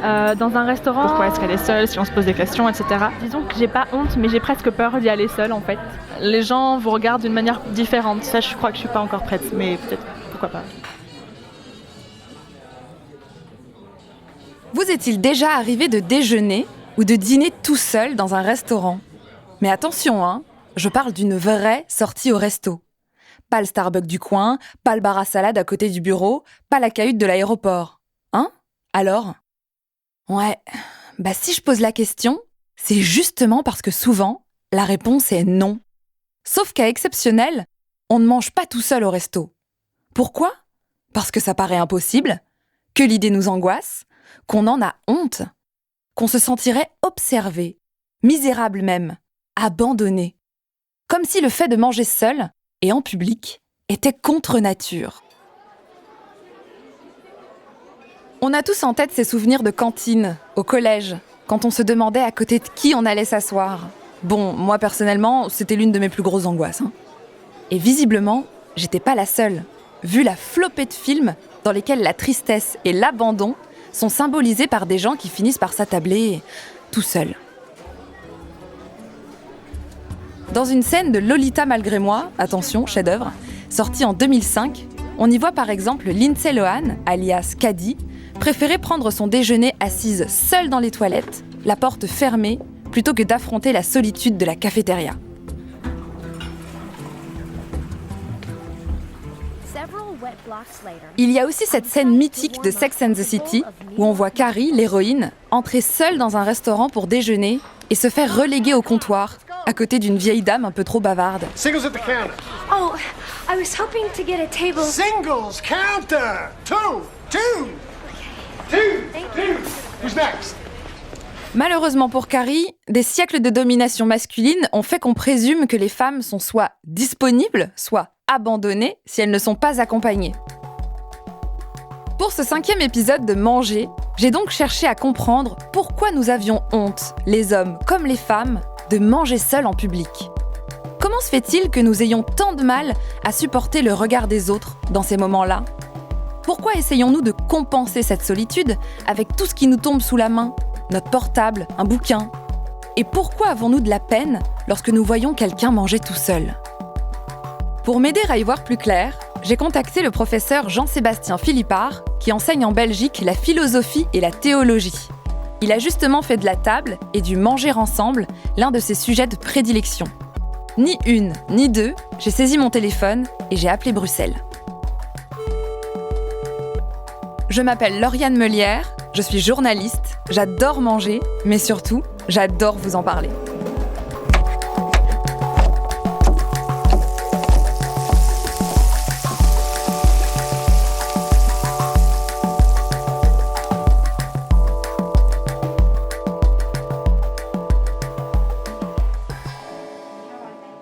Dans un restaurant, pourquoi est-ce qu'elle est seule, si on se pose des questions, etc. Disons que j'ai pas honte, mais j'ai presque peur d'y aller seule en fait. Les gens vous regardent d'une manière différente. Ça, je crois que je suis pas encore prête, mais peut-être, pourquoi pas. Vous est-il déjà arrivé de déjeuner ou de dîner tout seul dans un restaurant ? Mais attention, hein, je parle d'une vraie sortie au resto. Pas le Starbucks du coin, pas le bar à salade à côté du bureau, pas la cahute de l'aéroport. Hein ? Alors ? Ouais, si je pose la question, c'est justement parce que souvent, la réponse est non. Sauf qu'à exceptionnel, on ne mange pas tout seul au resto. Pourquoi ? Parce que ça paraît impossible, que l'idée nous angoisse, qu'on en a honte, qu'on se sentirait observé, misérable même, abandonné. Comme si le fait de manger seul et en public était contre nature. On a tous en tête ces souvenirs de cantine, au collège, quand on se demandait à côté de qui on allait s'asseoir. Bon, moi personnellement, c'était l'une de mes plus grosses angoisses. Et visiblement, j'étais pas la seule, vu la flopée de films dans lesquels la tristesse et l'abandon sont symbolisés par des gens qui finissent par s'attabler tout seuls. Dans une scène de Lolita malgré moi, attention, chef-d'œuvre, sortie en 2005, on y voit par exemple Lindsay Lohan, alias Caddy, préférer prendre son déjeuner assise seule dans les toilettes, la porte fermée, plutôt que d'affronter la solitude de la cafétéria. Il y a aussi cette scène mythique de Sex and the City, où on voit Carrie, l'héroïne, entrer seule dans un restaurant pour déjeuner et se faire reléguer au comptoir, à côté d'une vieille dame un peu trop bavarde. Singles at the counter. Oh, I was hoping to get a table. Singles counter. Two. Who's next? Malheureusement pour Carrie, des siècles de domination masculine ont fait qu'on présume que les femmes sont soit disponibles, soit abandonnées si elles ne sont pas accompagnées. Pour ce 5e épisode de Manger, j'ai donc cherché à comprendre pourquoi nous avions honte, les hommes comme les femmes, de manger seuls en public. Comment se fait-il que nous ayons tant de mal à supporter le regard des autres dans ces moments-là ? Pourquoi essayons-nous de compenser cette solitude avec tout ce qui nous tombe sous la main ? Notre portable, un bouquin. Et pourquoi avons-nous de la peine lorsque nous voyons quelqu'un manger tout seul ? Pour m'aider à y voir plus clair, j'ai contacté le professeur Jean-Sébastien Philippard, qui enseigne en Belgique la philosophie et la théologie. Il a justement fait de la table et du manger ensemble l'un de ses sujets de prédilection. Ni une, ni deux, j'ai saisi mon téléphone et j'ai appelé Bruxelles. Je m'appelle Lauriane Meulière, je suis journaliste, j'adore manger, mais surtout, j'adore vous en parler.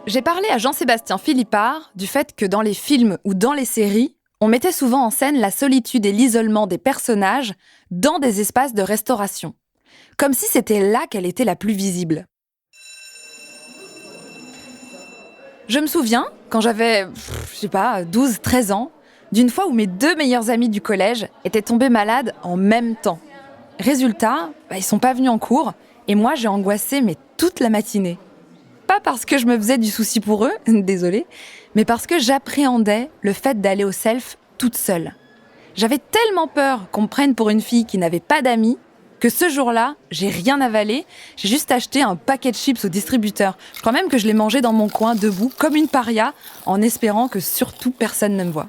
J'ai parlé à Jean-Sébastien Philippard du fait que dans les films ou dans les séries, on mettait souvent en scène la solitude et l'isolement des personnages dans des espaces de restauration, comme si c'était là qu'elle était la plus visible. Je me souviens, quand j'avais, 12-13 ans, d'une fois où mes 2 meilleurs amis du collège étaient tombés malades en même temps. Résultat, ils sont pas venus en cours et moi j'ai angoissé toute la matinée. Pas parce que je me faisais du souci pour eux, désolée, mais parce que j'appréhendais le fait d'aller au self toute seule. J'avais tellement peur qu'on me prenne pour une fille qui n'avait pas d'amis que ce jour-là, j'ai rien avalé, j'ai juste acheté un paquet de chips au distributeur. Je crois même que je l'ai mangé dans mon coin, debout, comme une paria, en espérant que surtout personne ne me voie.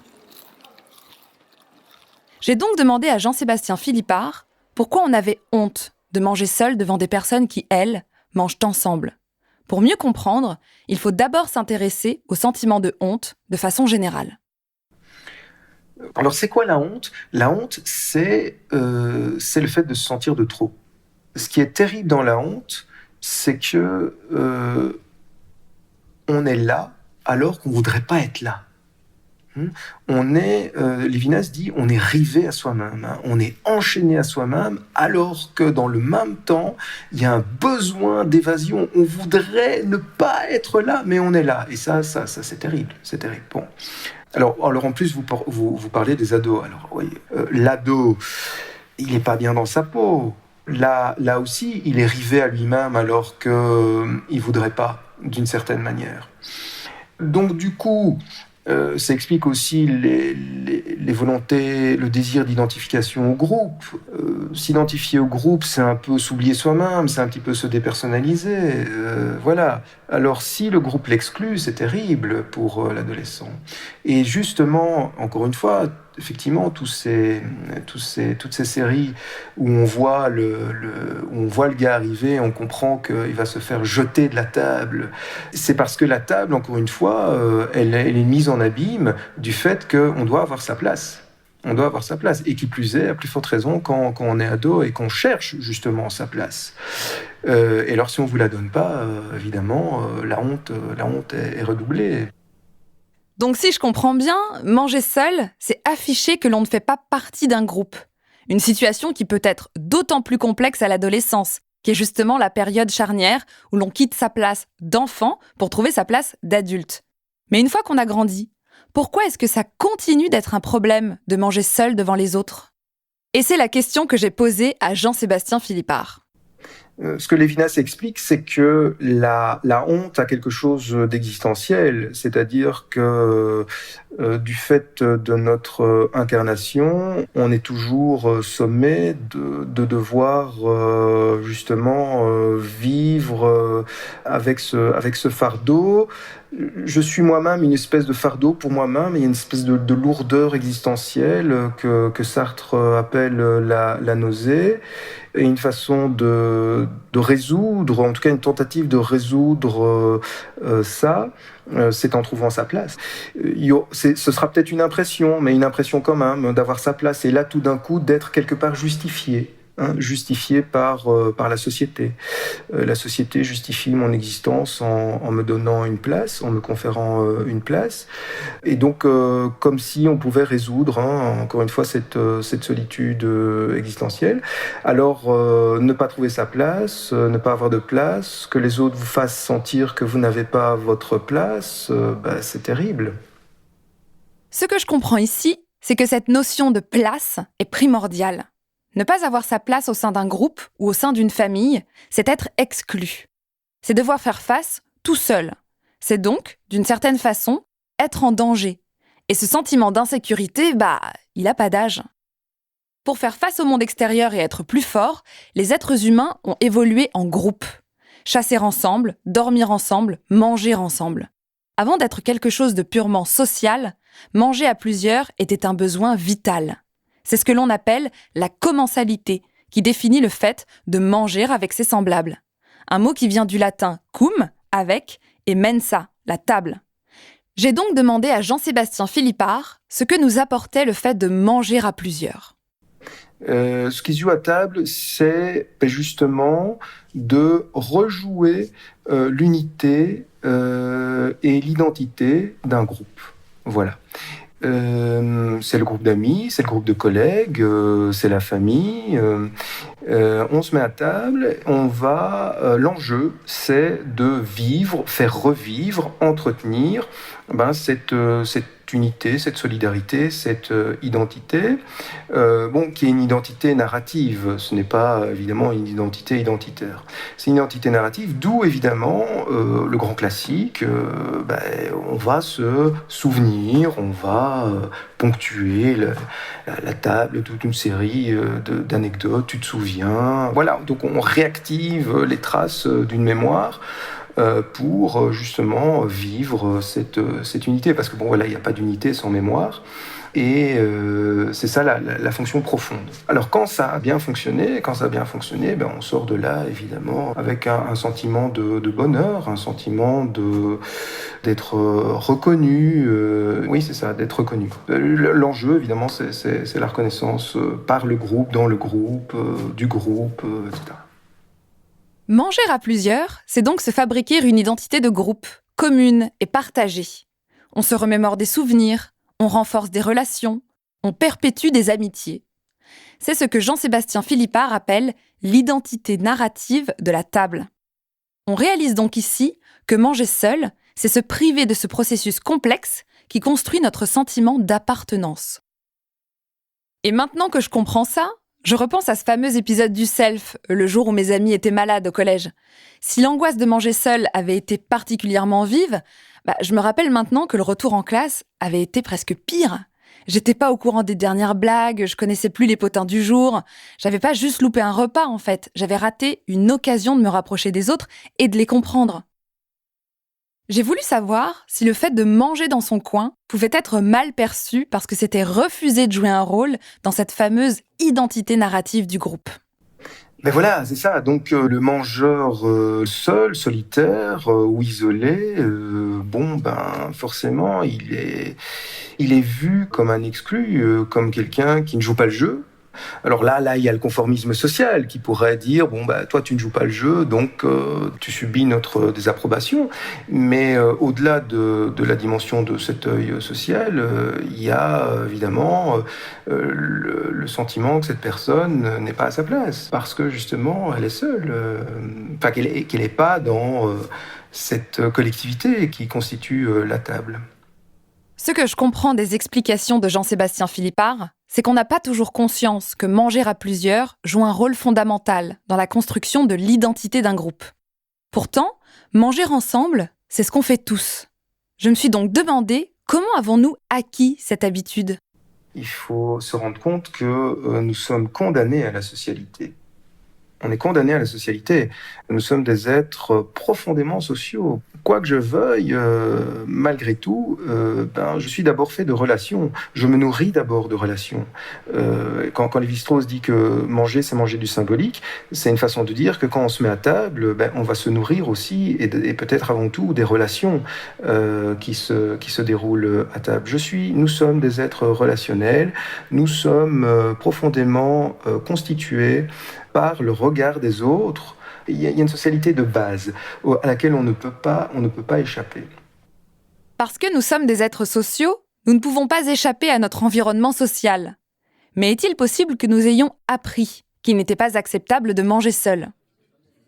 J'ai donc demandé à Jean-Sébastien Philippard pourquoi on avait honte de manger seul devant des personnes qui, elles, mangent ensemble. Pour mieux comprendre, il faut d'abord s'intéresser au sentiment de honte de façon générale. Alors, c'est quoi la honte ? La honte, c'est le fait de se sentir de trop. Ce qui est terrible dans la honte, c'est que on est là alors qu'on ne voudrait pas être là. Lévinas dit, on est rivé à soi-même, on est enchaîné à soi-même, alors que dans le même temps, il y a un besoin d'évasion. On voudrait ne pas être là, mais on est là. Et ça c'est terrible, c'est terrible. Bon. Alors en plus, vous parlez des ados. Alors oui, l'ado, il n'est pas bien dans sa peau. Là aussi, il est rivé à lui-même alors qu'il ne voudrait pas, d'une certaine manière. Donc du coup, ça explique aussi les volontés, le désir d'identification au groupe. S'identifier au groupe, c'est un peu s'oublier soi-même, c'est un petit peu se dépersonnaliser. Voilà. Alors si le groupe l'exclut, c'est terrible pour l'adolescent. Et justement, encore une fois, effectivement, toutes ces séries où on voit le gars arriver, on comprend qu'il va se faire jeter de la table. C'est parce que la table, encore une fois, elle est mise en abîme du fait qu'on doit avoir sa place. On doit avoir sa place. Et qui plus est, à plus forte raison, quand on est ado et qu'on cherche justement sa place. Et alors, si on ne vous la donne pas, évidemment, la honte est redoublée. Donc si je comprends bien, manger seul, c'est afficher que l'on ne fait pas partie d'un groupe. Une situation qui peut être d'autant plus complexe à l'adolescence, qui est justement la période charnière où l'on quitte sa place d'enfant pour trouver sa place d'adulte. Mais une fois qu'on a grandi, pourquoi est-ce que ça continue d'être un problème de manger seul devant les autres ? Et c'est la question que j'ai posée à Jean-Sébastien Philippard. Ce que Lévinas explique, c'est que la honte a quelque chose d'existentiel, c'est-à-dire que du fait de notre incarnation, on est toujours sommé de devoir justement vivre avec ce fardeau. Je suis moi-même une espèce de fardeau pour moi-même, il y a une espèce de lourdeur existentielle que Sartre appelle la nausée, et une façon de résoudre, en tout cas une tentative de résoudre ça, c'est en trouvant sa place. Ce sera peut-être une impression, mais une impression quand même d'avoir sa place, et là tout d'un coup d'être quelque part justifié. Justifié par la société. La société justifie mon existence en me donnant une place, en me conférant une place. Et donc, comme si on pouvait résoudre, encore une fois, cette solitude existentielle. Alors, ne pas trouver sa place, ne pas avoir de place, que les autres vous fassent sentir que vous n'avez pas votre place, c'est terrible. Ce que je comprends ici, c'est que cette notion de place est primordiale. Ne pas avoir sa place au sein d'un groupe ou au sein d'une famille, c'est être exclu. C'est devoir faire face tout seul. C'est donc, d'une certaine façon, être en danger. Et ce sentiment d'insécurité, il n'a pas d'âge. Pour faire face au monde extérieur et être plus fort, les êtres humains ont évolué en groupe. Chasser ensemble, dormir ensemble, manger ensemble. Avant d'être quelque chose de purement social, manger à plusieurs était un besoin vital. C'est ce que l'on appelle la commensalité, qui définit le fait de manger avec ses semblables. Un mot qui vient du latin cum, avec, et mensa, la table. J'ai donc demandé à Jean-Sébastien Philippard ce que nous apportait le fait de manger à plusieurs. Ce qui se joue à table, c'est justement de rejouer l'unité et l'identité d'un groupe. Voilà. C'est le groupe d'amis, c'est le groupe de collègues, c'est la famille. On se met à table, l'enjeu, c'est de vivre, faire revivre, entretenir cette unité, cette solidarité, cette identité, qui est une identité narrative. Ce n'est pas évidemment une identité identitaire. C'est une identité narrative, d'où évidemment le grand classique. On va se souvenir, on va ponctuer la table, toute une série d'anecdotes. Tu te souviens, voilà. Donc on réactive les traces d'une mémoire. Pour justement vivre cette unité. Parce que il n'y a pas d'unité sans mémoire. Et c'est ça la fonction profonde. Alors quand ça a bien fonctionné, on sort de là évidemment avec un sentiment de bonheur, un sentiment d'être reconnu. Oui, c'est ça, d'être reconnu. L'enjeu évidemment, c'est la reconnaissance par le groupe, dans le groupe, du groupe, etc. Manger à plusieurs, c'est donc se fabriquer une identité de groupe, commune et partagée. On se remémore des souvenirs, on renforce des relations, on perpétue des amitiés. C'est ce que Jean-Sébastien Philippard appelle l'identité narrative de la table. On réalise donc ici que manger seul, c'est se priver de ce processus complexe qui construit notre sentiment d'appartenance. Et maintenant que je comprends ça, Je repense à ce fameux épisode du self, le jour où mes amis étaient malades au collège. Si l'angoisse de manger seule avait été particulièrement vive, je me rappelle maintenant que le retour en classe avait été presque pire. J'étais pas au courant des dernières blagues, je connaissais plus les potins du jour. J'avais pas juste loupé un repas en fait, j'avais raté une occasion de me rapprocher des autres et de les comprendre. J'ai voulu savoir si le fait de manger dans son coin pouvait être mal perçu parce que c'était refuser de jouer un rôle dans cette fameuse identité narrative du groupe. Ben voilà, c'est ça. Donc le mangeur seul, solitaire ou isolé, forcément, il est vu comme un exclu, comme quelqu'un qui ne joue pas le jeu. Alors là, il y a le conformisme social qui pourrait dire toi tu ne joues pas le jeu, donc tu subis notre désapprobation. Mais au-delà de la dimension de cet œil social, il y a évidemment le sentiment que cette personne n'est pas à sa place parce que justement elle est seule, qu'elle n'est pas dans cette collectivité qui constitue la table. Ce que je comprends des explications de Jean-Sébastien Philippard, c'est qu'on n'a pas toujours conscience que manger à plusieurs joue un rôle fondamental dans la construction de l'identité d'un groupe. Pourtant, manger ensemble, c'est ce qu'on fait tous. Je me suis donc demandé comment avons-nous acquis cette habitude ? Il faut se rendre compte que nous sommes condamnés à la socialité. On est condamnés à la socialité. Nous sommes des êtres profondément sociaux. Quoi que je veuille, malgré tout, je suis d'abord fait de relations. Je me nourris d'abord de relations. Quand Lévi-Strauss dit que manger, c'est manger du symbolique, c'est une façon de dire que quand on se met à table, on va se nourrir aussi, et peut-être avant tout des relations qui se déroulent à table. Nous sommes des êtres relationnels. Nous sommes profondément constitués par le regard des autres. Il y a une socialité de base à laquelle on ne peut pas échapper. Parce que nous sommes des êtres sociaux, nous ne pouvons pas échapper à notre environnement social. Mais est-il possible que nous ayons appris qu'il n'était pas acceptable de manger seul ?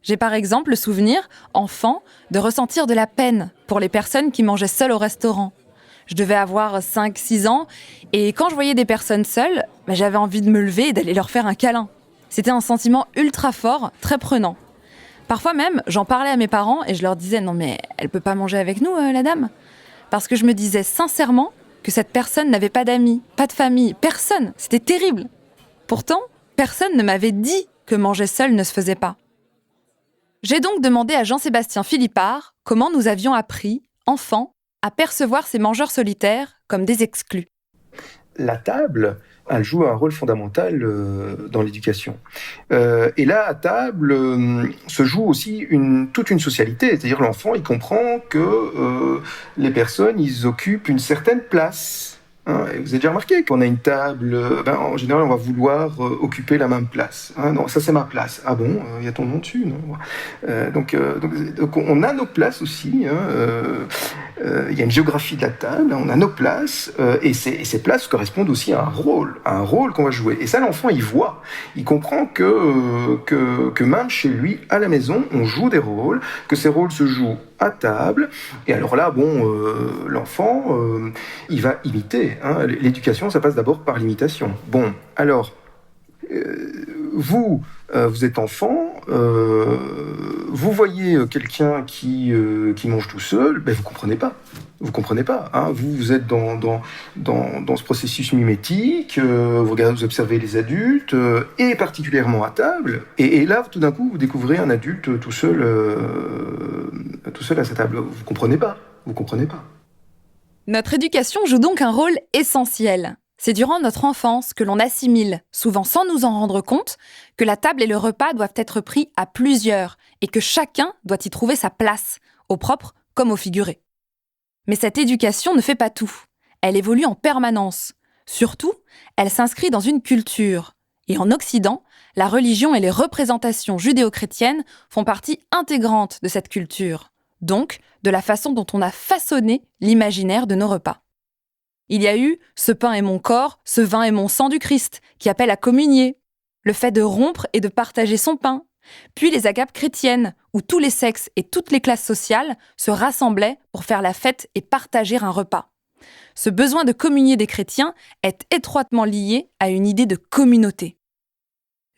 J'ai par exemple le souvenir, enfant, de ressentir de la peine pour les personnes qui mangeaient seules au restaurant. Je devais avoir 5-6 ans, et quand je voyais des personnes seules, j'avais envie de me lever et d'aller leur faire un câlin. C'était un sentiment ultra fort, très prenant. Parfois même, j'en parlais à mes parents et je leur disais « Non mais elle peut pas manger avec nous, la dame ?» Parce que je me disais sincèrement que cette personne n'avait pas d'amis, pas de famille, personne. C'était terrible. Pourtant, personne ne m'avait dit que manger seul ne se faisait pas. J'ai donc demandé à Jean-Sébastien Philippard comment nous avions appris, enfants, à percevoir ces mangeurs solitaires comme des exclus. La table, elle joue un rôle fondamental dans l'éducation. Et là, à table, se joue aussi toute une socialité. C'est-à-dire l'enfant, il comprend que les personnes, ils occupent une certaine place. Vous avez déjà remarqué qu'on a une table, en général, on va vouloir occuper la même place. Non, ça c'est ma place. Ah bon, il y a ton nom dessus, non ? Donc on a nos places aussi. Il y a une géographie de la table, on a nos places, et ces places correspondent aussi à un rôle qu'on va jouer. Et ça, l'enfant, il voit, il comprend que même chez lui, à la maison, on joue des rôles, que ces rôles se jouent à table. Et alors là, l'enfant, il va imiter. L'éducation, ça passe d'abord par l'imitation. Bon, alors, vous êtes enfant, vous voyez quelqu'un qui mange tout seul, vous comprenez pas. Vous comprenez pas. Vous êtes dans ce processus mimétique, vous observez les adultes, et particulièrement à table. Et là, tout d'un coup, vous découvrez un adulte tout seul à sa table. Vous comprenez pas. Notre éducation joue donc un rôle essentiel. C'est durant notre enfance que l'on assimile, souvent sans nous en rendre compte, que la table et le repas doivent être pris à plusieurs et que chacun doit y trouver sa place, au propre comme au figuré. Mais cette éducation ne fait pas tout. Elle évolue en permanence. Surtout, elle s'inscrit dans une culture. Et en Occident, la religion et les représentations judéo-chrétiennes font partie intégrante de cette culture. Donc, de la façon dont on a façonné l'imaginaire de nos repas. Il y a eu « ce pain est mon corps, ce vin est mon sang du Christ » qui appelle à communier, le fait de rompre et de partager son pain, puis les agapes chrétiennes où tous les sexes et toutes les classes sociales se rassemblaient pour faire la fête et partager un repas. Ce besoin de communier des chrétiens est étroitement lié à une idée de communauté.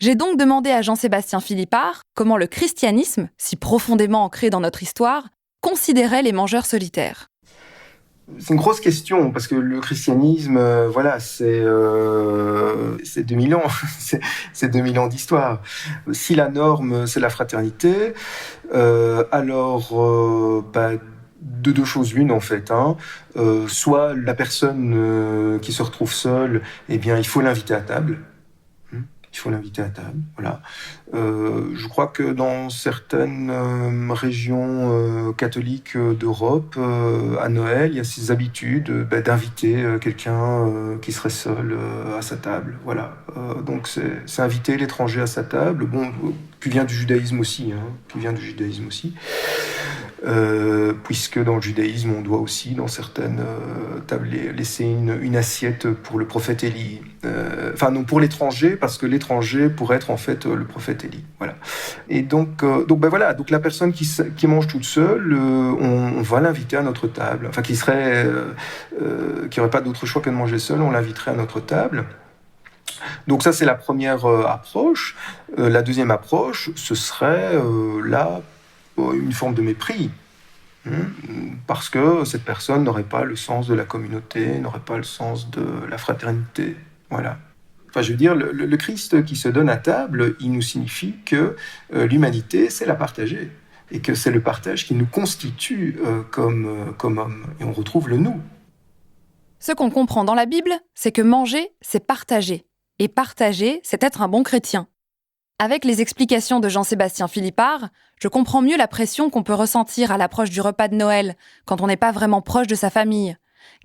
J'ai donc demandé à Jean-Sébastien Philippard comment le christianisme, si profondément ancré dans notre histoire, considérait les mangeurs solitaires. C'est une grosse question, parce que le christianisme, c'est 2000 ans, c'est 2000 ans d'histoire. Si la norme, c'est la fraternité, alors de deux choses l'une en fait. Soit la personne qui se retrouve seule, eh bien il faut l'inviter à table. Il faut l'inviter à table, voilà. Je crois que dans certaines régions catholiques d'Europe, à Noël, il y a ces habitudes d'inviter quelqu'un qui serait seul à sa table, voilà. Donc c'est inviter l'étranger à sa table, qui vient du judaïsme aussi, puisque dans le judaïsme, on doit aussi, dans certaines tables, laisser une assiette pour le prophète Élie. Non, pour l'étranger, parce que l'étranger pourrait être en fait le prophète Élie. Voilà. Et donc la personne qui mange toute seule, on va l'inviter à notre table. Enfin, qui n'aurait pas d'autre choix que de manger seule, on l'inviterait à notre table. Donc ça, c'est la première approche. La deuxième approche, ce serait une forme de mépris, parce que cette personne n'aurait pas le sens de la communauté, n'aurait pas le sens de la fraternité. Voilà. Enfin, je veux dire, le Christ qui se donne à table, il nous signifie que l'humanité, c'est la partager, et que c'est le partage qui nous constitue comme hommes, et on retrouve le nous. Ce qu'on comprend dans la Bible, c'est que manger, c'est partager. Et partager, c'est être un bon chrétien. Avec les explications de Jean-Sébastien Philippard, je comprends mieux la pression qu'on peut ressentir à l'approche du repas de Noël, quand on n'est pas vraiment proche de sa famille.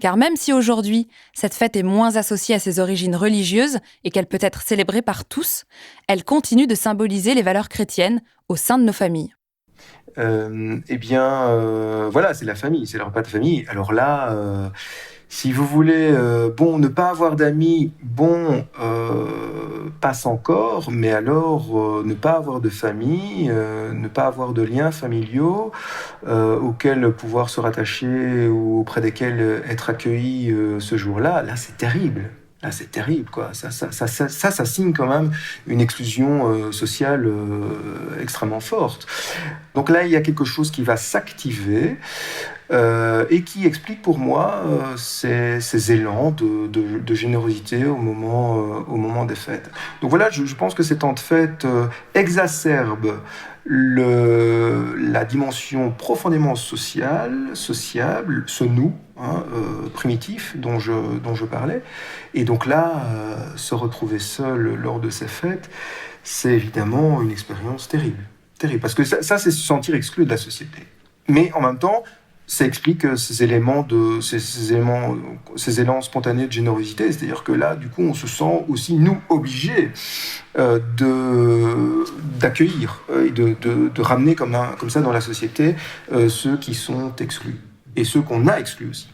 Car même si aujourd'hui, cette fête est moins associée à ses origines religieuses et qu'elle peut être célébrée par tous, elle continue de symboliser les valeurs chrétiennes au sein de nos familles. C'est la famille, c'est le repas de famille. Alors là, si vous voulez, ne pas avoir d'amis, passe encore, mais alors ne pas avoir de famille, ne pas avoir de liens familiaux auxquels pouvoir se rattacher ou auprès desquels être accueilli ce jour-là, là c'est terrible. Là, c'est terrible, quoi. Ça signe quand même une exclusion sociale extrêmement forte. Donc là, il y a quelque chose qui va s'activer et qui explique pour moi ces élans de générosité au moment des fêtes. Donc voilà, je pense que ces temps de fête exacerbent la dimension profondément sociable, ce nous primitif dont je parlais. Et donc là, se retrouver seul lors de ces fêtes, c'est évidemment une expérience terrible. Terrible, parce que ça c'est se sentir exclu de la société. Mais en même temps, ça explique ces élans spontanés de générosité, c'est-à-dire que là, du coup, on se sent aussi, nous, obligés d'accueillir et de ramener comme ça dans la société ceux qui sont exclus, et ceux qu'on a exclus aussi.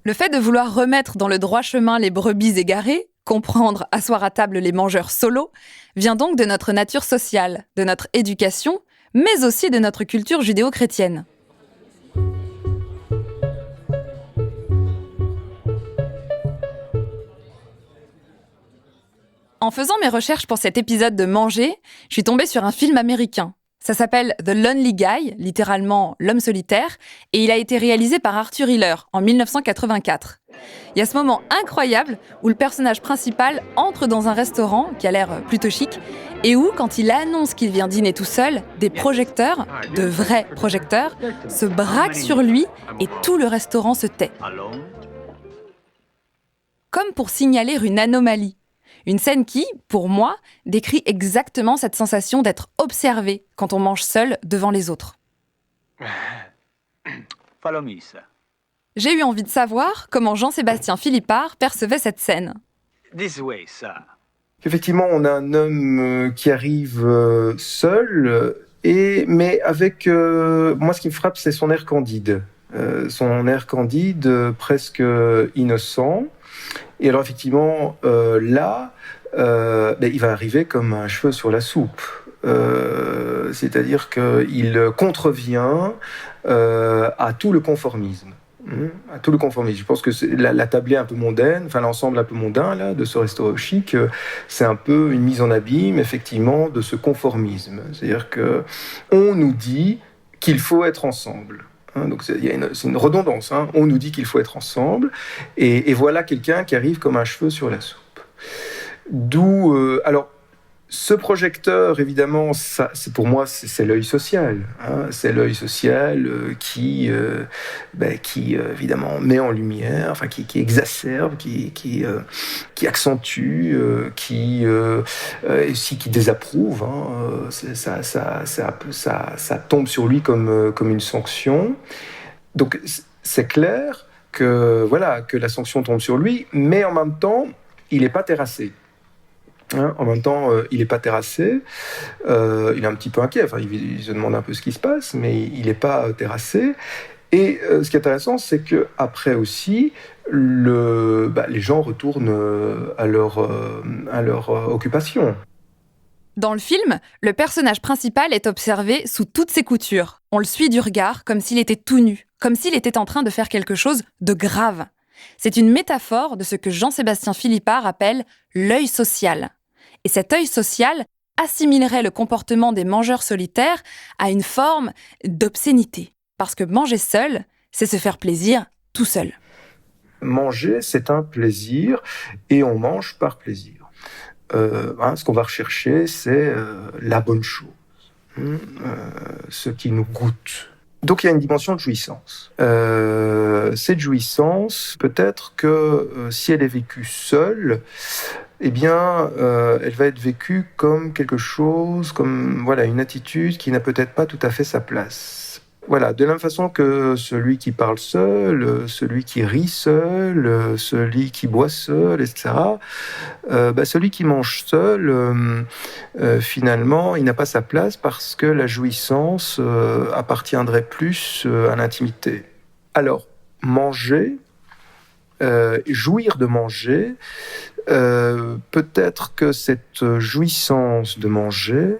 Le fait de vouloir remettre dans le droit chemin les brebis égarées, comprendre asseoir à table les mangeurs solos, vient donc de notre nature sociale, de notre éducation, mais aussi de notre culture judéo-chrétienne. En faisant mes recherches pour cet épisode de Manger, je suis tombée sur un film américain. Ça s'appelle The Lonely Guy, littéralement l'homme solitaire, et il a été réalisé par Arthur Hiller en 1984. Il y a ce moment incroyable où le personnage principal entre dans un restaurant qui a l'air plutôt chic et où, quand il annonce qu'il vient dîner tout seul, des projecteurs, de vrais projecteurs, se braquent sur lui et tout le restaurant se tait. Comme pour signaler une anomalie. Une scène qui, pour moi, décrit exactement cette sensation d'être observé quand on mange seul devant les autres. J'ai eu envie de savoir comment Jean-Sébastien Philippard percevait cette scène. Effectivement, on a un homme qui arrive seul, mais avec... moi, ce qui me frappe, c'est son air candide. Son air candide, presque innocent. Et alors effectivement, il va arriver comme un cheveu sur la soupe. C'est-à-dire qu'il contrevient à tout le conformisme. À tout le conformisme. Je pense que la tablée un peu mondaine, enfin l'ensemble un peu mondain là, de ce resto chic, c'est un peu une mise en abîme, effectivement, de ce conformisme. C'est-à-dire qu'on nous dit qu'il faut être ensemble. Donc c'est une redondance. On nous dit qu'il faut être ensemble, et voilà quelqu'un qui arrive comme un cheveu sur la soupe. D'où... alors, ce projecteur, évidemment, pour moi, c'est l'œil social. C'est l'œil social qui évidemment, met en lumière, enfin, qui exacerbe, qui accentue, qui désapprouve. Ça tombe sur lui comme une sanction. Donc, c'est clair que la sanction tombe sur lui, mais en même temps, il n'est pas terrassé. En même temps, il n'est pas terrassé, il est un petit peu inquiet, il se demande un peu ce qui se passe, mais il n'est pas terrassé. Et ce qui est intéressant, c'est qu'après aussi, les gens retournent à leur occupation. Dans le film, le personnage principal est observé sous toutes ses coutures. On le suit du regard comme s'il était tout nu, comme s'il était en train de faire quelque chose de grave. C'est une métaphore de ce que Jean-Sébastien Philippard appelle l'œil social. Et cet œil social assimilerait le comportement des mangeurs solitaires à une forme d'obscénité. Parce que manger seul, c'est se faire plaisir tout seul. Manger, c'est un plaisir, et on mange par plaisir. Ce qu'on va rechercher, c'est la bonne chose, ce qui nous goûte. Donc il y a une dimension de jouissance. Cette jouissance, peut-être que si elle est vécue seule, elle va être vécue comme quelque chose, comme une attitude qui n'a peut-être pas tout à fait sa place. De la même façon que celui qui parle seul, celui qui rit seul, celui qui boit seul, etc. Celui qui mange seul, finalement, il n'a pas sa place parce que la jouissance appartiendrait plus à l'intimité. Alors, manger, jouir de manger, peut-être que cette jouissance de manger,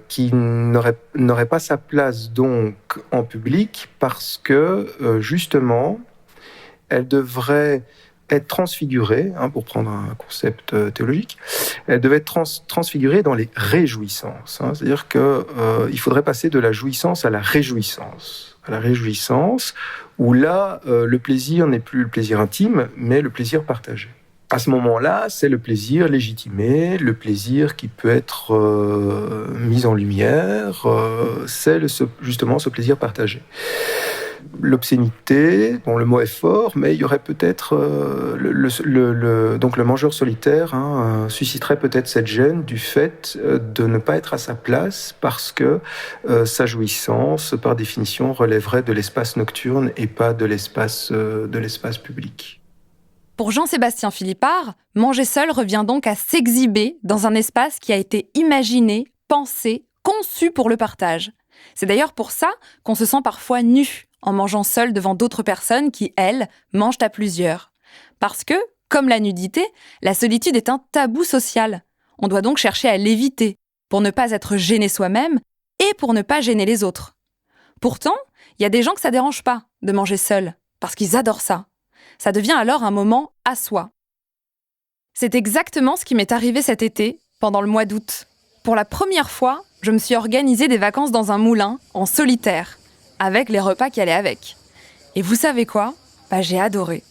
qui n'aurait pas sa place donc en public parce que justement elle devrait être transfigurée, pour prendre un concept théologique, elle devait être transfigurée dans les réjouissances. C'est-à-dire qu'il faudrait passer de la jouissance à la réjouissance. À la réjouissance, où là, le plaisir n'est plus le plaisir intime, mais le plaisir partagé. À ce moment-là, c'est le plaisir légitimé, le plaisir qui peut être mis en lumière, c'est justement ce plaisir partagé. L'obscénité, le mot est fort, mais il y aurait peut-être donc le mangeur solitaire susciterait peut-être cette gêne du fait de ne pas être à sa place parce que sa jouissance, par définition, relèverait de l'espace nocturne et pas de l'espace public. Pour Jean-Sébastien Philippard, manger seul revient donc à s'exhiber dans un espace qui a été imaginé, pensé, conçu pour le partage. C'est d'ailleurs pour ça qu'on se sent parfois nu en mangeant seul devant d'autres personnes qui, elles, mangent à plusieurs. Parce que, comme la nudité, la solitude est un tabou social. On doit donc chercher à l'éviter, pour ne pas être gêné soi-même et pour ne pas gêner les autres. Pourtant, il y a des gens que ça dérange pas de manger seul, parce qu'ils adorent ça. Ça devient alors un moment à soi. C'est exactement ce qui m'est arrivé cet été, pendant le mois d'août. Pour la première fois, je me suis organisé des vacances dans un moulin, en solitaire, avec les repas qui allaient avec. Et vous savez quoi ? J'ai adoré.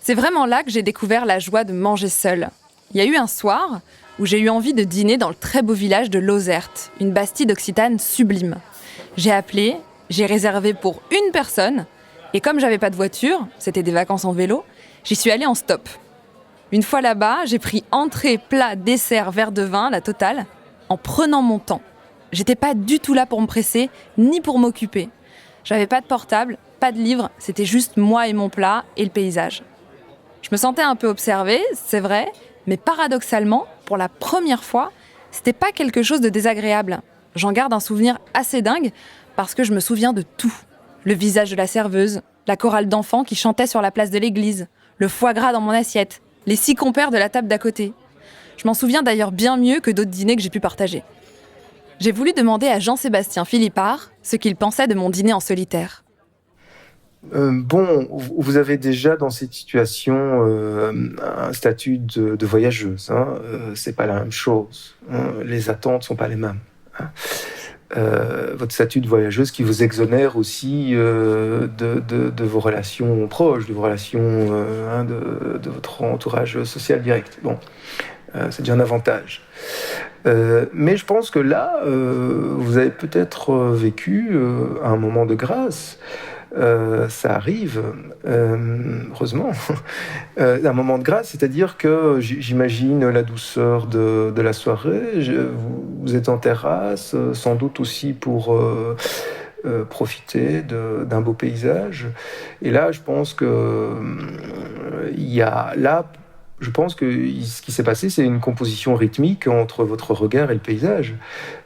C'est vraiment là que j'ai découvert la joie de manger seul. Il y a eu un soir où j'ai eu envie de dîner dans le très beau village de Lozerte, une bastide occitane sublime. J'ai appelé, j'ai réservé pour une personne, et comme j'avais pas de voiture, c'était des vacances en vélo, j'y suis allée en stop. Une fois là-bas, j'ai pris entrée, plat, dessert, verre de vin, la totale, en prenant mon temps. J'étais pas du tout là pour me presser, ni pour m'occuper. J'avais pas de portable, pas de livre, c'était juste moi et mon plat et le paysage. Je me sentais un peu observée, c'est vrai, mais paradoxalement, pour la première fois, c'était pas quelque chose de désagréable. J'en garde un souvenir assez dingue parce que je me souviens de tout. Le visage de la serveuse, la chorale d'enfants qui chantait sur la place de l'église, le foie gras dans mon assiette, les 6 compères de la table d'à côté. Je m'en souviens d'ailleurs bien mieux que d'autres dîners que j'ai pu partager. J'ai voulu demander à Jean-Sébastien Philippard ce qu'il pensait de mon dîner en solitaire. Bon, vous avez déjà dans cette situation un statut de voyageuse. C'est pas la même chose. Les attentes sont pas les mêmes. Votre statut de voyageuse qui vous exonère aussi de vos relations proches, de vos relations de votre entourage social direct. Bon, c'est déjà un avantage. Mais je pense que là, vous avez peut-être vécu un moment de grâce. Ça arrive, heureusement, un moment de grâce, c'est-à-dire que j'imagine la douceur de la soirée, vous êtes en terrasse, sans doute aussi pour profiter d'un beau paysage. Et là, je pense que je pense que ce qui s'est passé, c'est une composition rythmique entre votre regard et le paysage.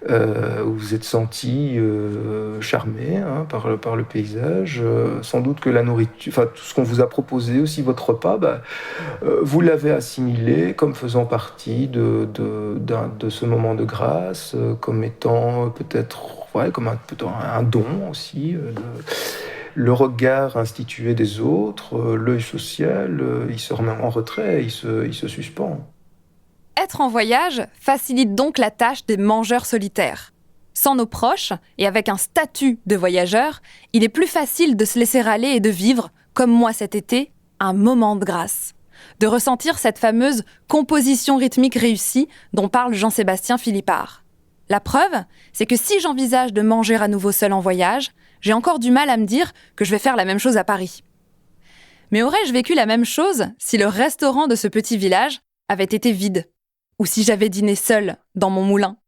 Vous vous êtes senti charmé par le paysage. Sans doute que la nourriture, enfin tout ce qu'on vous a proposé, aussi votre repas, vous l'avez assimilé comme faisant partie de ce moment de grâce, comme étant peut-être comme un don aussi. Le regard institué des autres, l'œil social, il se remet en retrait, il se suspend. Être en voyage facilite donc la tâche des mangeurs solitaires. Sans nos proches, et avec un statut de voyageur, il est plus facile de se laisser aller et de vivre, comme moi cet été, un moment de grâce. De ressentir cette fameuse composition rythmique réussie dont parle Jean-Sébastien Philippard. La preuve, c'est que si j'envisage de manger à nouveau seul en voyage, j'ai encore du mal à me dire que je vais faire la même chose à Paris. Mais aurais-je vécu la même chose si le restaurant de ce petit village avait été vide? Ou si j'avais dîné seule dans mon moulin?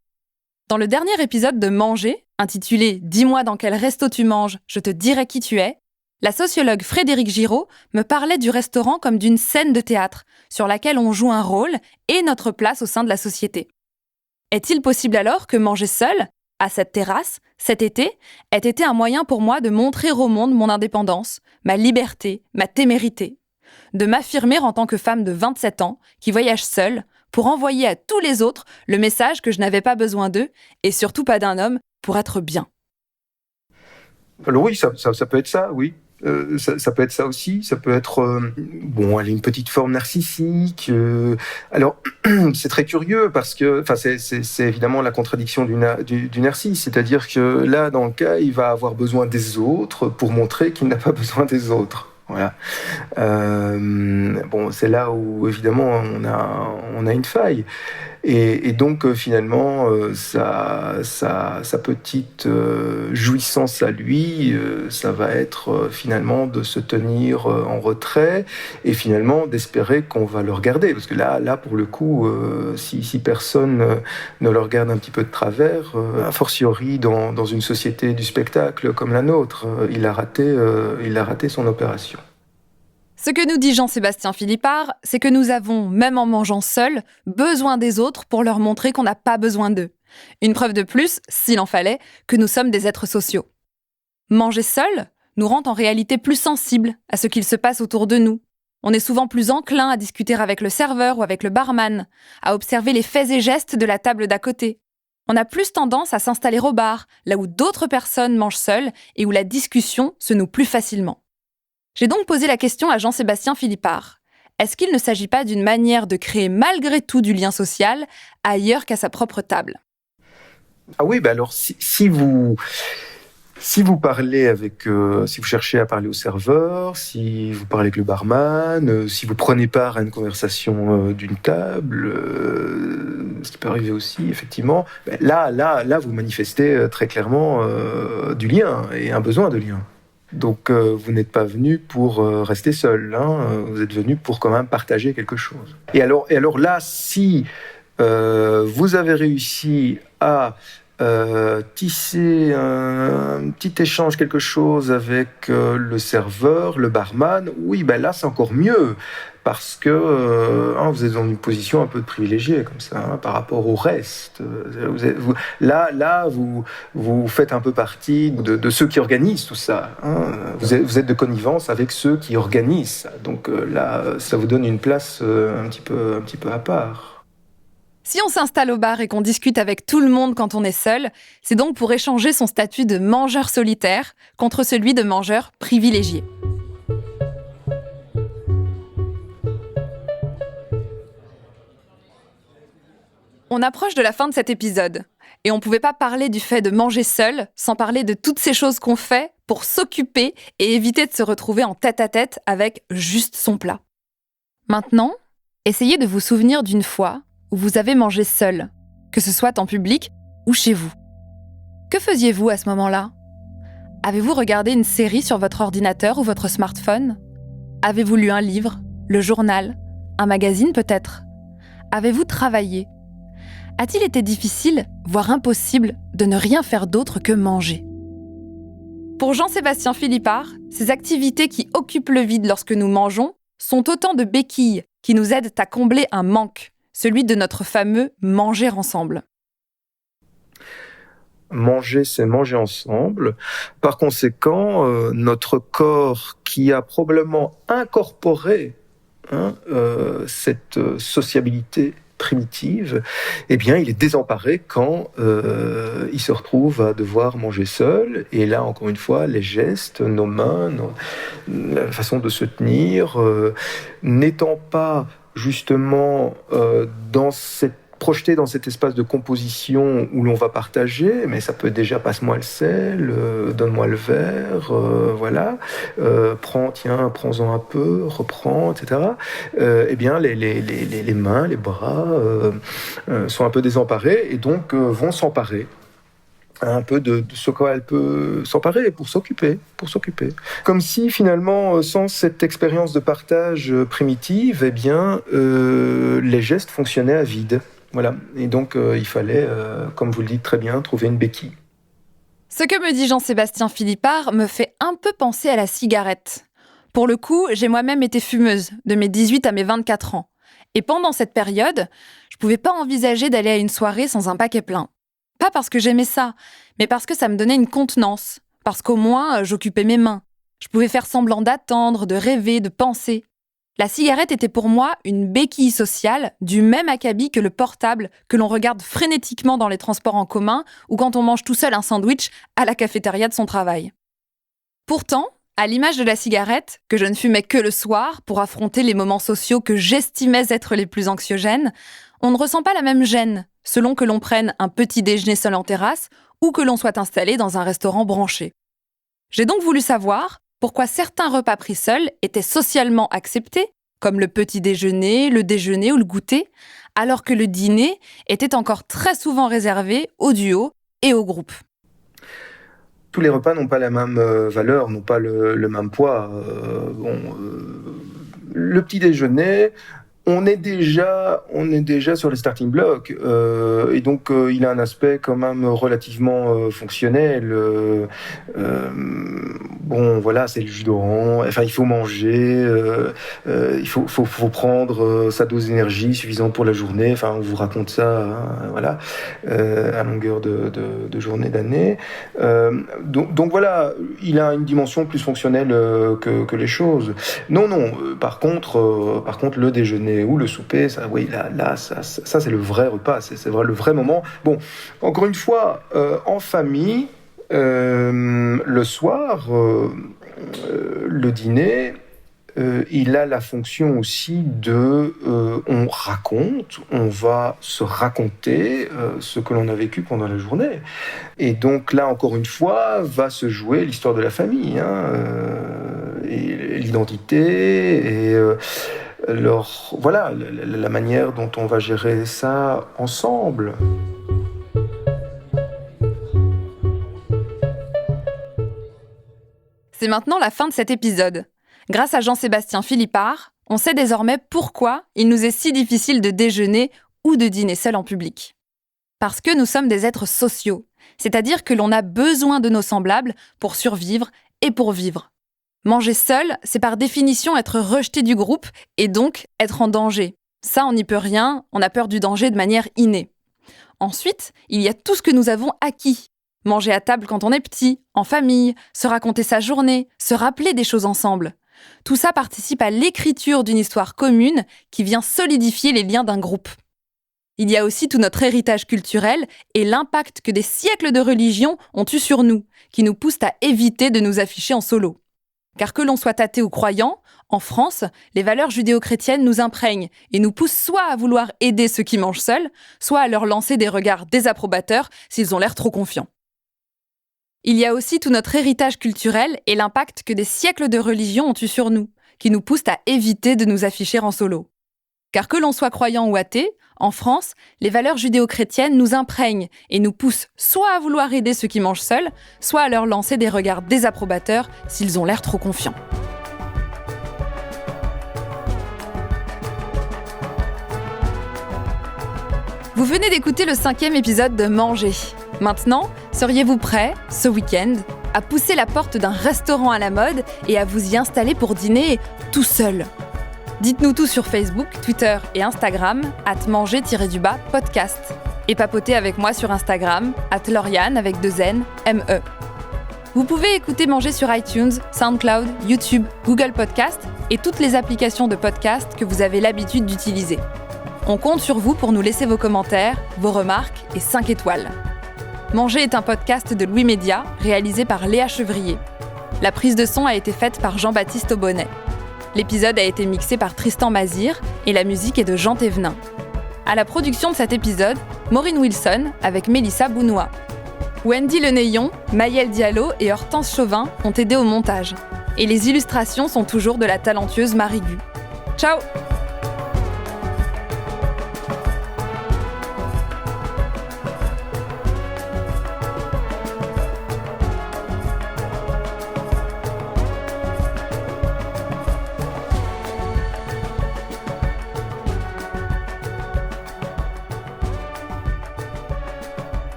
Dans le dernier épisode de Manger, intitulé « Dis-moi dans quel resto tu manges, je te dirai qui tu es », la sociologue Frédérique Giraud me parlait du restaurant comme d'une scène de théâtre sur laquelle on joue un rôle et notre place au sein de la société. Est-il possible alors que manger seule, à cette terrasse, cet été, ait été un moyen pour moi de montrer au monde mon indépendance, ma liberté, ma témérité, de m'affirmer en tant que femme de 27 ans qui voyage seule pour envoyer à tous les autres le message que je n'avais pas besoin d'eux et surtout pas d'un homme pour être bien. Alors oui, ça peut être ça, oui. Ça peut être ça aussi, ça peut être une petite forme narcissique. Alors c'est très curieux parce que c'est évidemment la contradiction du narcisse, c'est-à-dire que là dans le cas il va avoir besoin des autres pour montrer qu'il n'a pas besoin des autres. Voilà. C'est là où évidemment on a une faille. Et donc finalement sa petite jouissance à lui, ça va être finalement de se tenir en retrait et finalement d'espérer qu'on va le regarder, parce que là pour le coup si personne ne le regarde un petit peu de travers, a fortiori dans une société du spectacle comme la nôtre, il a raté son opération. Ce que nous dit Jean-Sébastien Philippard, c'est que nous avons, même en mangeant seuls, besoin des autres pour leur montrer qu'on n'a pas besoin d'eux. Une preuve de plus, s'il en fallait, que nous sommes des êtres sociaux. Manger seul nous rend en réalité plus sensibles à ce qu'il se passe autour de nous. On est souvent plus enclin à discuter avec le serveur ou avec le barman, à observer les faits et gestes de la table d'à côté. On a plus tendance à s'installer au bar, là où d'autres personnes mangent seules et où la discussion se noue plus facilement. J'ai donc posé la question à Jean-Sébastien Philippard. Est-ce qu'il ne s'agit pas d'une manière de créer malgré tout du lien social ailleurs qu'à sa propre table? Ah oui, alors si vous parlez si vous cherchez à parler au serveur, si vous parlez avec le barman, si vous prenez part à une conversation d'une table, ce qui peut arriver aussi, effectivement, là vous manifestez très clairement du lien et un besoin de lien. Donc vous n'êtes pas venu pour rester seul, vous êtes venu pour quand même partager quelque chose. Et alors là, si vous avez réussi à tisser un petit échange, quelque chose avec le serveur, le barman, oui, là c'est encore mieux, parce que vous êtes dans une position un peu privilégiée comme ça par rapport au reste. Vous faites un peu partie de ceux qui organisent tout ça. Vous êtes de connivence avec ceux qui organisent ça. Donc là, ça vous donne une place un petit peu à part. Si on s'installe au bar et qu'on discute avec tout le monde quand on est seul, c'est donc pour échanger son statut de mangeur solitaire contre celui de mangeur privilégié. On approche de la fin de cet épisode. Et on ne pouvait pas parler du fait de manger seul sans parler de toutes ces choses qu'on fait pour s'occuper et éviter de se retrouver en tête-à-tête avec juste son plat. Maintenant, essayez de vous souvenir d'une fois où vous avez mangé seul, que ce soit en public ou chez vous. Que faisiez-vous à ce moment-là ? Avez-vous regardé une série sur votre ordinateur ou votre smartphone ? Avez-vous lu un livre, le journal, un magazine peut-être ? Avez-vous travaillé ? A-t-il été difficile, voire impossible, de ne rien faire d'autre que manger ? Pour Jean-Sébastien Philippard, ces activités qui occupent le vide lorsque nous mangeons sont autant de béquilles qui nous aident à combler un manque, celui de notre fameux « manger ensemble ». Manger, c'est manger ensemble. Par conséquent, notre corps qui a probablement incorporé cette sociabilité primitive, eh bien, il est désemparé quand il se retrouve à devoir manger seul. Et là, encore une fois, les gestes, nos mains, la façon de se tenir, n'étant pas justement projeté dans cet espace de composition où l'on va partager, mais ça peut être déjà passe-moi le sel, donne-moi le verre, voilà, prends-en un peu, reprends, etc. Eh bien, les mains, les bras sont un peu désemparés et donc vont s'emparer un peu de ce quoi elle peut s'emparer pour s'occuper. Comme si finalement, sans cette expérience de partage primitive, eh bien, les gestes fonctionnaient à vide. Voilà. Et donc, il fallait, comme vous le dites très bien, trouver une béquille. Ce que me dit Jean-Sébastien Philippard me fait un peu penser à la cigarette. Pour le coup, j'ai moi-même été fumeuse, de mes 18 à mes 24 ans. Et pendant cette période, je ne pouvais pas envisager d'aller à une soirée sans un paquet plein. Pas parce que j'aimais ça, mais parce que ça me donnait une contenance. Parce qu'au moins, j'occupais mes mains. Je pouvais faire semblant d'attendre, de rêver, de penser. La cigarette était pour moi une béquille sociale du même acabit que le portable que l'on regarde frénétiquement dans les transports en commun ou quand on mange tout seul un sandwich à la cafétéria de son travail. Pourtant, à l'image de la cigarette, que je ne fumais que le soir pour affronter les moments sociaux que j'estimais être les plus anxiogènes, on ne ressent pas la même gêne selon que l'on prenne un petit déjeuner seul en terrasse ou que l'on soit installé dans un restaurant branché. J'ai donc voulu savoir pourquoi certains repas pris seuls étaient socialement acceptés, comme le petit déjeuner, le déjeuner ou le goûter, alors que le dîner était encore très souvent réservé au duo et au groupe. Tous les repas n'ont pas la même valeur, n'ont pas le même poids. Le petit déjeuner, on est déjà sur les starting blocks et donc il a un aspect quand même relativement fonctionnel. Bon, voilà, c'est le jus d'orange. Enfin, il faut manger, il faut prendre sa dose d'énergie suffisante pour la journée. Enfin, on vous raconte ça, hein, voilà, à longueur de journée, d'année. Donc voilà, il a une dimension plus fonctionnelle que les choses. Non. Par contre, le déjeuner ou le souper, ça, oui, là, ça c'est le vrai repas, c'est le vrai moment. Bon, encore une fois, en famille, le soir, le dîner, il a la fonction aussi de, on raconte, on va se raconter ce que l'on a vécu pendant la journée. Et donc là, encore une fois, va se jouer l'histoire de la famille, et l'identité, et voilà, la manière dont on va gérer ça ensemble. C'est maintenant la fin de cet épisode. Grâce à Jean-Sébastien Philippard, on sait désormais pourquoi il nous est si difficile de déjeuner ou de dîner seul en public. Parce que nous sommes des êtres sociaux, c'est-à-dire que l'on a besoin de nos semblables pour survivre et pour vivre. Manger seul, c'est par définition être rejeté du groupe et donc être en danger. Ça, on n'y peut rien, on a peur du danger de manière innée. Ensuite, il y a tout ce que nous avons acquis. Manger à table quand on est petit, en famille, se raconter sa journée, se rappeler des choses ensemble. Tout ça participe à l'écriture d'une histoire commune qui vient solidifier les liens d'un groupe. Il y a aussi tout notre héritage culturel et l'impact que des siècles de religion ont eu sur nous, qui nous poussent à éviter de nous afficher en solo. Car que l'on soit athée ou croyant, en France, les valeurs judéo-chrétiennes nous imprègnent et nous poussent soit à vouloir aider ceux qui mangent seuls, soit à leur lancer des regards désapprobateurs s'ils ont l'air trop confiants. Il y a aussi tout notre héritage culturel et l'impact que des siècles de religion ont eu sur nous, qui nous poussent à éviter de nous afficher en solo. Car que l'on soit croyant ou athée, en France, les valeurs judéo-chrétiennes nous imprègnent et nous poussent soit à vouloir aider ceux qui mangent seuls, soit à leur lancer des regards désapprobateurs s'ils ont l'air trop confiants. Vous venez d'écouter le 5e épisode de Manger. Maintenant, seriez-vous prêts, ce week-end, à pousser la porte d'un restaurant à la mode et à vous y installer pour dîner tout seul ? Dites-nous tout sur Facebook, Twitter et Instagram, @manger-podcast. Et papotez avec moi sur Instagram, @Lauriane avec 2 N, M-E. Vous pouvez écouter Manger sur iTunes, SoundCloud, YouTube, Google Podcast et toutes les applications de podcast que vous avez l'habitude d'utiliser. On compte sur vous pour nous laisser vos commentaires, vos remarques et 5 étoiles. Manger est un podcast de Louis Média, réalisé par Léa Chevrier. La prise de son a été faite par Jean-Baptiste Aubonnet. L'épisode a été mixé par Tristan Mazir et la musique est de Jean Thévenin. À la production de cet épisode, Maureen Wilson avec Mélissa Bounois. Wendy Leneillon, Maëlle Diallo et Hortense Chauvin ont aidé au montage. Et les illustrations sont toujours de la talentueuse Marie Gu. Ciao!